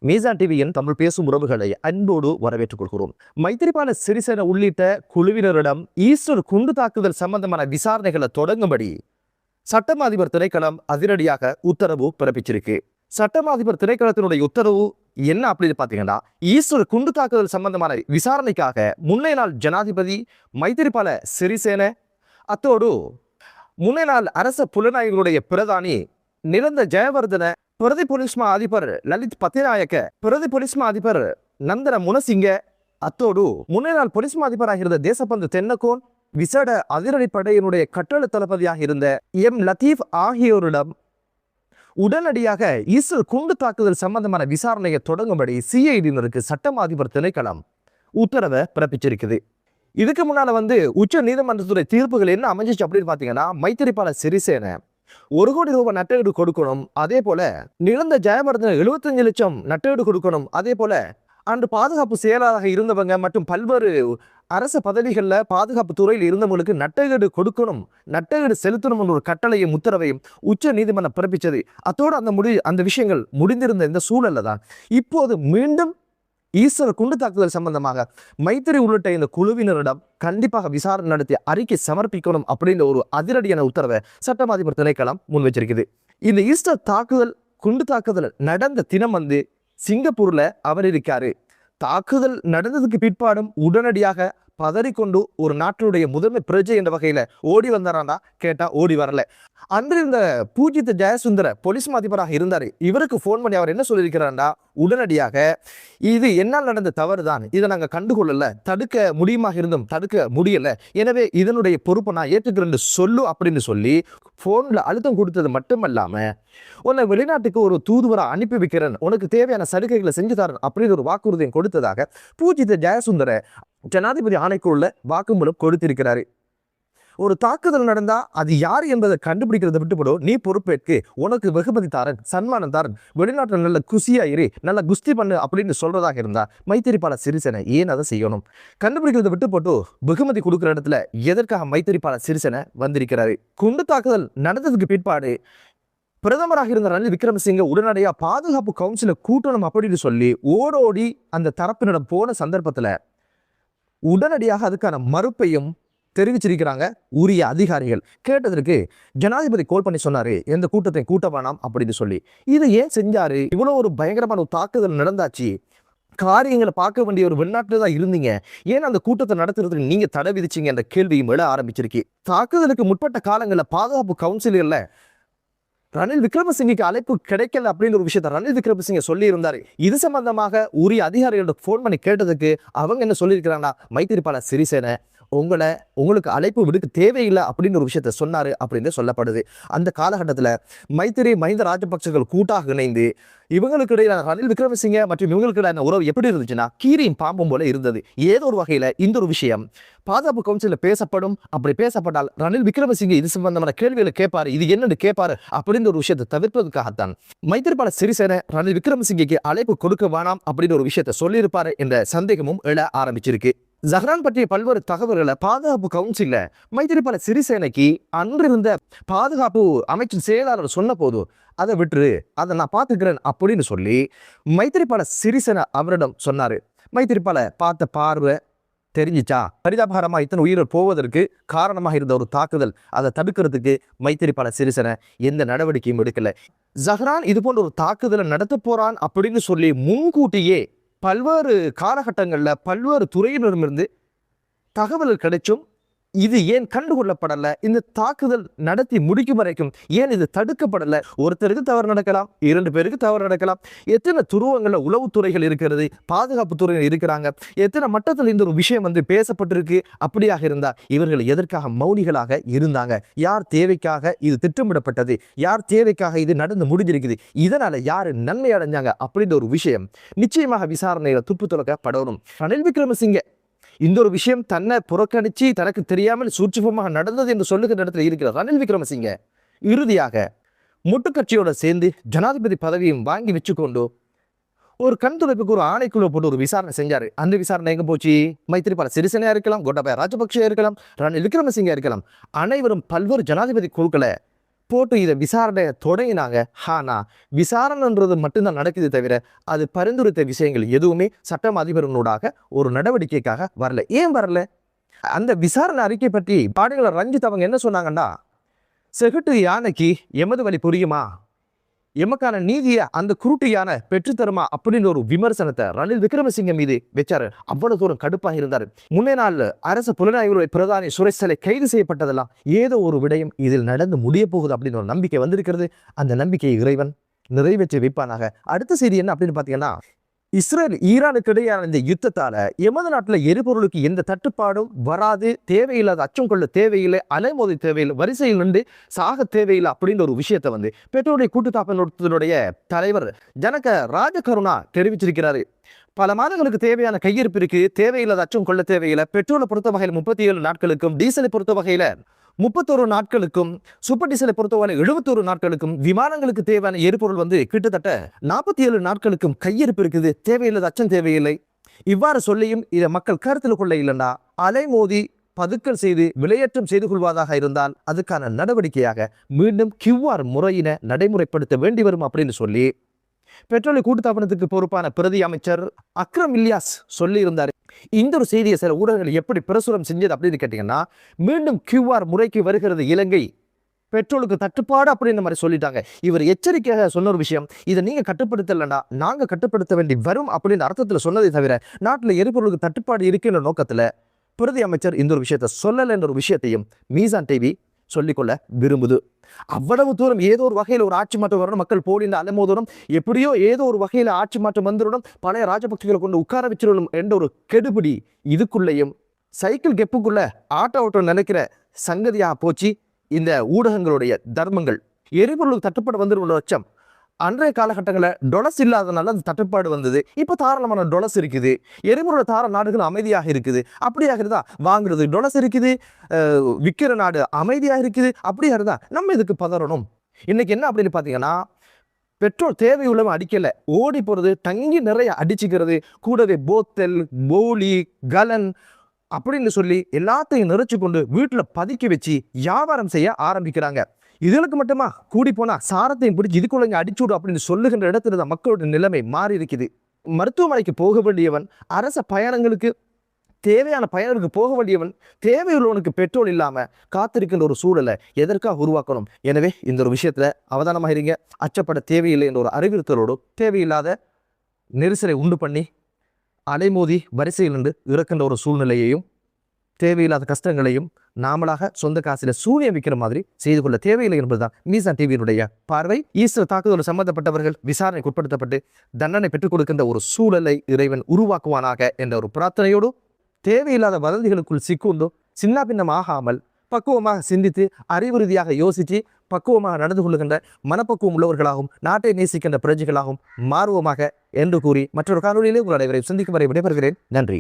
மீசான் டிவியின் தமிழ் பேசும் உறவுகளை அன்போடு வரவேற்றுக் கொள்கிறோம். மைத்திரிபால சிறிசேன உள்ளிட்ட குழுவினரிடம் ஈஸ்டர் குண்டு தாக்குதல் சம்பந்தமான விசாரணைகளை தொடங்கும்படி சட்டமா அதிபர் திணைக்களம் அதிரடியாக உத்தரவு பிறப்பிச்சிருக்கு. சட்டமா அதிபர் திணைக்களத்தினுடைய உத்தரவு என்ன அப்படின்னு பாத்தீங்கன்னா, ஈஸ்டர் குண்டு தாக்குதல் சம்பந்தமான விசாரணைக்காக முன்னைய நாள் ஜனாதிபதி மைத்திரிபால சிறிசேன அத்தோடு முன்னைய நாள் அரச புலனாய்வுகளுடைய பிரதானி நிரந்த ஜெயவர்தன, பிரதி போலீஸ் மா அதிபர் லலித் பத்திநாயக்க, பிரதி போலீஸ் மா அதிபர் நந்தன முனசிங்க அத்தோடு முன்னைய நாள் போலீஸ் மா அதிபராக இருந்த தேசபந்து தென்னகோன், விசேட அதிரடிப்படையினுடைய கட்டளை தளபதியாக இருந்த எம் லத்தீப் ஆகியோரிடம் உடனடியாக ஈஸ்டர் குண்டு தாக்குதல் சம்பந்தமான விசாரணையை தொடங்கும்படி சிஐடியினருக்கு சட்டமா அதிபர் திணைக்களம் உத்தரவை பிறப்பிச்சிருக்குது. இதுக்கு முன்னால உச்ச நீதிமன்றத்துடைய தீர்ப்புகள் என்ன அமைஞ்சிச்சு அப்படின்னு பாத்தீங்கன்னா, மைத்திரிபால சிறிசேன 1 கோடி ரூபாய் நட்டஈடு கொடுக்கணும், அதே போல நிரந்த ஜெயவர்தன 75 லட்சம் நட்டஈடு கொடுக்கணும், அதே போல அன்று பாதுகாப்பு செயலாளராக இருந்தவங்க மற்றும் பல்வேறு அரச பதவிகளில் பாதுகாப்பு துறையில் இருந்தவங்களுக்கு நட்டஈடு கொடுக்கணும், நட்டஈடு செலுத்தணும் என்ற ஒரு கட்டளையும் உத்தரவையும் உச்ச நீதிமன்றம் பிறப்பிச்சது. அத்தோடு அந்த விஷயங்கள் முடிந்திருந்த இந்த சூழல்ல தான் இப்போது மீண்டும் ஈஸ்டர் குண்டு தாக்குதல் சம்பந்தமாக மைத்திரி உள்ளிட்ட இந்த குழுவினரிடம் கண்டிப்பாக விசாரணை நடத்தி அறிக்கை சமர்ப்பிக்கணும் அப்படின்ற ஒரு அதிரடியான உத்தரவை சட்டமா அதிபர் திணைக்களம் முன் வச்சிருக்குது. இந்த ஈஸ்டர் தாக்குதல் குண்டு தாக்குதல் நடந்த தினம் சிங்கப்பூர்ல அவர் இருக்காரு. தாக்குதல் நடந்ததுக்கு பிற்பாடும் உடனடியாக பதறிக்கொண்டு ஒரு நாட்டினுடைய முதன்மை பிரஜை என்ற வகையில ஓடி வந்தாராண்டா கேட்டா ஓடி வரல. அன்று இந்த பூஜித்த ஜெயசுந்தர போலீஸ் அதிபராக இருந்தாரு. இவருக்கு போன் பண்ணி அவர் என்ன சொல்லியிருக்கிறார்டா, உடனடியாக இது என்னால் நடந்த தவறு தான், இதை நாங்கள் கண்டுகொள்ளல, தடுக்க முடியுமாக இருந்தும் தடுக்க முடியல, எனவே இதனுடைய பொறுப்பை நான் ஏற்றுக்கிறேன்னு சொல்லு அப்படின்னு சொல்லி போன்ல அழுத்தம் கொடுத்தது மட்டுமல்லாம, உன்னை வெளிநாட்டுக்கு ஒரு தூதுவரை அனுப்பி வைக்கிறேன், உனக்கு தேவையான சலுகைகளை செஞ்சு தரேன் அப்படின்னு ஒரு வாக்குறுதியும் கொடுத்ததாக பூஜித்த ஜெயசுந்தர ஜனாதிபதி ஆணைக்குள்ள வாக்குமூலம் கொடுத்திருக்கிறாரு. ஒரு தாக்குதல் நடந்தா அது யார் என்பதை கண்டுபிடிக்கிறத விட்டுப்படும், நீ பொறுப்பேற்கு, உனக்கு வெகுமதி தாரன், சன்மானம் தாரன், வெளிநாட்டில் நல்ல குசியாயிரு, நல்ல குஸ்தி பண்ணு அப்படின்னு சொல்றதாக இருந்தா மைத்திரிபால சிறிசேன ஏன் அதை செய்யணும்? கண்டுபிடிக்கிறத விட்டு போட்டு வெகுமதி கொடுக்குற இடத்துல எதற்காக மைத்திரிபால சிறிசேன வந்திருக்கிறாரு? குண்டு தாக்குதல் நடந்ததுக்கு பிற்பாடு பிரதமராக இருந்த ரணில் விக்ரமசிங்க உடனடியாக பாதுகாப்பு கவுன்சிலை கூட்டணும் அப்படின்னு சொல்லி ஓடோடி அந்த தரப்பினிடம் போன சந்தர்ப்பத்துல உடனடியாக அதுக்கான மறுப்பையும் தெரிவிச்சிருக்கிறாங்க உரிய அதிகாரிகள். கேட்டதற்கு ஜனாதிபதி கோல் பண்ணி சொன்னாரு, எந்த கூட்டத்தை கூட்ட வேணாம் அப்படின்னு சொல்லி. இது ஏன் செஞ்சாரு? இவ்வளவு ஒரு பயங்கரமான ஒரு தாக்குதல் நடந்தாச்சு, காரியங்களை பார்க்க வேண்டிய ஒரு வெளிநாட்டில் தான் இருந்தீங்க, ஏன் அந்த கூட்டத்தை நடத்துறதுக்கு நீங்க தடை விதிச்சிங்க என்ற கேள்வியும் எழ ஆரம்பிச்சிருக்கு. தாக்குதலுக்கு முற்பட்ட காலங்களில் பாதுகாப்பு கவுன்சில்கள்ல ரணில் விக்ரமசிங்கக்கு அழைப்பு கிடைக்கல அப்படின்னு ஒரு விஷயத்த ரணில் விக்ரமசிங்க சொல்லி இருந்தாரு. இது சம்பந்தமாக உரிய அதிகாரிகளுக்கு போன் பண்ணி கேட்டதுக்கு அவங்க என்ன சொல்லியிருக்கிறாங்கன்னா, மைத்திரிபால சிறிசேன உங்களுக்கு அழைப்பு விடுக்க தேவையில்லை அப்படின்னு ஒரு விஷயத்த சொன்னாரு அப்படின்னு சொல்லப்படுது. அந்த காலகட்டத்தில் மைத்திரி மஹிந்த ராஜபக்சர்கள் கூட்டாக இணைந்து இவங்களுக்கு இடையிலான ரணில் விக்ரமசிங்க மற்றும் இவங்களுக்கு இடையிலான உறவு எப்படி இருந்துச்சுன்னா கீரியும் பாம்பும் போல இருந்தது. ஏதோ ஒரு வகையில இந்த ஒரு விஷயம் பாதுகாப்பு கவுன்சிலில் பேசப்படும். அப்படி பேசப்பட்டால் ரணில் விக்ரமசிங்க இது சம்பந்தமான கேள்விகளை கேட்பாரு, இது என்னன்னு கேட்பாரு அப்படின்னு ஒரு விஷயத்தை தவிர்ப்பதற்காகத்தான் மைத்திரிபால சிறிசேன ரணில் விக்ரமசிங்கக்கு அழைப்பு கொடுக்க வேணாம் அப்படின்னு ஒரு விஷயத்தை சொல்லியிருப்பாரு என்ற சந்தேகமும் எழ ஆரம்பிச்சிருக்கு. ஜஹ்ரான் பற்றிய பல்வேறு தகவல்களை பாதுகாப்பு கவுன்சில்ல மைத்திரிபால சிறிசேனைக்கு அன்றிருந்த பாதுகாப்பு அமைச்சின் செயலாளர் சொன்ன போது அதை விட்டுரு, அதை நான் பார்த்துக்கிறேன் அப்படின்னு சொல்லி மைத்திரிபால சிறிசேன அவரிடம் சொன்னாரு. மைத்திரிபால பார்த்த பார்வை தெரிஞ்சிச்சா, பரிதாபகரமா இத்தனை உயிர்கள் போவதற்கு காரணமாக இருந்த ஒரு தாக்குதல், அதை தடுக்கிறதுக்கு மைத்திரிபால சிறிசேன எந்த நடவடிக்கையும் எடுக்கல. ஜஹ்ரான் இது போன்ற ஒரு தாக்குதலை நடத்த போறான் அப்படின்னு சொல்லி முன்கூட்டியே பல்வேறு காலகட்டங்களில் பல்வேறு துறையினரிடமிருந்து தகவல்கள் கிடைச்சும் இது ஏன் கண்டுகொள்ளப்படலை? இந்த தாக்குதல் நடத்தி முடிக்கும் வரைக்கும் ஏன் இது தடுக்கப்படலை? ஒருத்தருக்கு தவறு நடக்கலாம், 2 பேருக்கு தவறு நடக்கலாம். எத்தனை துருவங்களில் உளவுத்துறைகள் இருக்கிறது, பாதுகாப்பு துறையில் இருக்கிறாங்க, எத்தனை மட்டத்தில் இந்த ஒரு விஷயம் பேசப்பட்டிருக்கு. அப்படியாக இருந்தா இவர்கள் எதற்காக மௌனிகளாக இருந்தாங்க? யார் தேவைக்காக இது திட்டமிடப்பட்டது? யார் தேவைக்காக இது நடந்து முடிஞ்சிருக்குது? இதனால யாரு நன்மை அடைஞ்சாங்க அப்படின்ற ஒரு விஷயம் நிச்சயமாக விசாரணையில துப்பு துலக்கப்படணும். ரணில் விக்ரமசிங்க இந்த ஒரு விஷயம் தன்னை புறக்கணிச்சு தனக்கு தெரியாமல் சூட்சுமமாக நடந்தது என்று சொல்லுகிற இடத்துல இருக்கிறார் ரணில் விக்ரமசிங்க இறுதியாக முட்டுக்கட்சியோட சேர்ந்து ஜனாதிபதி பதவியும் வாங்கி வச்சுக்கொண்டு ஒரு கண் துடைப்புக்கு ஒரு ஆணைக்குள்ள போட்டு ஒரு விசாரணை செஞ்சாரு. அந்த விசாரணை எங்க போச்சு? மைத்திரிபால சிறிசேனா இருக்கலாம், கோட்டாபய ராஜபக்ஷ இருக்கலாம், ரணில் விக்ரமசிங்க இருக்கலாம், அனைவரும் பல்வேறு ஜனாதிபதி குழுக்களை போட்டு இதை விசாரணை தொடங்கினாங்க. ஆனா விசாரணைன்றது மட்டும்தான் நடக்குது தவிர அது பரிந்துரைத்த விஷயங்கள் எதுவுமே சட்டம் அதிபர்களூடாக ஒரு நடவடிக்கைக்காக வரல. ஏன் வரல? அந்த விசாரணை அறிக்கை பற்றி பாடகர் ரஞ்சித் அவங்க என்ன சொன்னாங்கன்னா, செகுட்டு யானைக்கு எமது வழி புரியுமா, எமக்கான நீதியை அந்த குருட்டு யானை பெற்றுத்தருமா அப்படின்னு ஒரு விமர்சனத்தை ரணில் விக்ரமசிங்க மீது வச்சாரு. அவ்வளவு தூரம் கடுப்பாக இருந்தாரு. முன்னே நாள் அரசு புலனாய்வு பிரதானி சுரேஷ் கைது செய்யப்பட்டதெல்லாம் ஏதோ ஒரு விடயம் இதில் நடந்து முடிய போகுது அப்படின்னு ஒரு நம்பிக்கை வந்திருக்கிறது. அந்த நம்பிக்கையை இறைவன் நிறைவேற்றி வைப்பானாக. அடுத்த செய்தி என்ன அப்படின்னு பார்த்தீங்கன்னா, இஸ்ரேல் ஈரானுக்கு இடையான இந்த யுத்தத்தால எமது நாட்டில் எரிபொருளுக்கு எந்த தட்டுப்பாடும் வராது, தேவையில்லாத அச்சம் கொள்ள தேவையில்லை, அலைமோதி தேவையில்லை, வரிசையில் நின்று சாக தேவையில்லை அப்படின்ற ஒரு விஷயத்தை பெட்ரோலிய கூட்டுத்தாபனத்தினுடைய தலைவர் ஜனக ராஜகருணா தெரிவிச்சிருக்கிறாரு. பல மாதங்களுக்கு தேவையான கையிருப்பு இருக்கு, தேவையில்லாத அச்சம் கொள்ள தேவையில்லை. பெட்ரோலை பொறுத்த வகையில் 37 நாட்களுக்கும், டீசலை பொறுத்த வகையில 31 நாட்களுக்கும், சூப்பர் டீசலை பொறுத்தவரை 71 நாட்களுக்கும், விமானங்களுக்கு தேவையான எரிபொருள் கிட்டத்தட்ட 47 நாட்களுக்கும் கையிருப்பு இருக்குது, தேவையில்லாத அச்சம் தேவையில்லை. இவ்வாறு சொல்லியும் இதை மக்கள் கருத்தில் கொள்ள இல்லைன்னா அலைமோதி பதுக்கல் செய்து விலையேற்றம் செய்து கொள்வதாக இருந்தால் அதுக்கான நடவடிக்கையாக மீண்டும் QR முறையினை நடைமுறைப்படுத்த வேண்டி வரும் அப்படின்னு சொல்லி பெட்ரோலிய கூட்டுத்தாபனத்துக்கு பொறுப்பான பிரதி அமைச்சர் அக்ரம் இல்யாஸ் சொல்லி இருந்தார். இந்த ஒரு செய்தியை சில ஊடகங்கள் எப்படி பிரசுரம் செஞ்சது அப்படின்னு கேட்டீங்கன்னா, மீண்டும் QR முறைக்கு வருகிறது இலங்கை, பெட்ரோலுக்கு தட்டுப்பாடு அப்படின்ற மாதிரி சொல்லிட்டாங்க. இவர் எச்சரிக்கையாக சொன்ன ஒரு விஷயம், இதை நீங்க கட்டுப்படுத்தலைன்னா நாங்க கட்டுப்படுத்த வேண்டி வரும் அப்படின்னு அர்த்தத்தில் சொன்னதை தவிர நாட்டில் எரிபொருளுக்கு தட்டுப்பாடு இருக்குன்ற நோக்கத்துல பிரதி அமைச்சர் இந்த ஒரு விஷயத்தை சொல்லலை என்ற ஒரு விஷயத்தையும் மீசான் டிவி சொல்லிக்கொள்ள விரும்புது. அவ்வளவு தூரம் ஏதோ ஒரு வகையில் ஒரு ஆட்சி மாற்றம் வரணும், மக்கள் போலின்னு அலைமோதணும், எப்படியோ ஏதோ ஒரு வகையில் ஆட்சி மாற்றம் வந்துடணும், பழைய ராஜபக்திகளை கொண்டு உட்கார வச்சிடணும் என்ற ஒரு கெடுபிடி இதுக்குள்ளேயும் சைக்கிள் கெப்புக்குள்ள ஆட்டோ நினைக்கிற சங்கதியாக போச்சு இந்த ஊடகங்களுடைய தர்மங்கள். எரிபொருளுக்கு தட்டுப்பாடு வந்துடும் அச்சம். அன்றைய காலகட்டங்களில் டொலஸ் இல்லாதனால அந்த தட்டுப்பாடு வந்தது. இப்போ தாராளமான டொலஸ் இருக்குது, எரிபொருள் தார நாடுகள் அமைதியாக இருக்குது. அப்படியாக இருந்தா வாங்குறது டொலஸ் இருக்குது, விற்கிற நாடு அமைதியாக இருக்குது. அப்படியாக இருந்தா நம்ம இதுக்கு பதறணும். இன்னைக்கு என்ன அப்படின்னு பார்த்தீங்கன்னா, பெட்ரோல் தேவையுள்ளவன் அடிக்கலை, ஓடி போகிறது, தங்கி நிறைய அடிச்சுக்கிறது, கூடவே போத்தல் போலி கலன் அப்படின்னு சொல்லி எல்லாத்தையும் நிறைச்சு கொண்டு வீட்டில் பதுக்கி வச்சு வியாபாரம் செய்ய ஆரம்பிக்கிறாங்க. இதுகளுக்கு மட்டுமா கூடி போனா சாரத்தையும் பிடிச்சி இதுக்குள்ள அடிச்சுடு அப்படின்னு சொல்லுகின்ற இடத்துல தான் மக்களோட நிலைமை மாறி இருக்குது. மருத்துவமனைக்கு போக வேண்டியவன், அரச பயணங்களுக்கு தேவையான பயணருக்கு போக வேண்டியவன், தேவையுள்ளவனுக்கு பெட்ரோல் இல்லாம காத்திருக்கின்ற ஒரு சூழலை எதற்காக உருவாக்கணும்? எனவே இந்த ஒரு விஷயத்துல அவதானமாக இருங்க. அச்சப்பட தேவையில்லை என்ற ஒரு அறிவுறுத்தலோடு தேவையில்லாத நெரிசலை உண்டு பண்ணி அலைமோதி வரிசையில் நின்று இறக்கின்ற ஒரு சூழ்நிலையையும் தேவையில்லாத கஷ்டங்களையும் நாமளாக சொந்த காசில சூனியம் வைக்கிற மாதிரி செய்து கொள்ள தேவையில்லை என்பதுதான் மீசான் டிவியினுடைய பார்வை. ஈஸ்டர் தாக்குதல் சம்பந்தப்பட்டவர்கள் விசாரணைக்கு உட்படுத்தப்பட்டு தண்டனை பெற்றுக் கொடுக்கின்ற ஒரு சூழலை இறைவன் உருவாக்குவானாக என்ற ஒரு பிரார்த்தனையோடு தேவையில்லாத வதந்திகளுக்குள் சிக்குண்டு சின்ன பின்னம் ஆகாமல் பக்குவமாக சிந்தித்து அறிவு ரீதியாக யோசித்து பக்குவமாக நடந்து கொள்ளுகின்ற மனப்பக்குவம் உள்ளவர்களாகவும் நாட்டை நேசிக்கின்ற பிரஜைகளாகவும் மாறுவோமாக என்று கூறி மற்றொரு காணொலியிலே உங்கள் அனைவரை சந்திக்கும் வரை விடைபெறுகிறேன். நன்றி.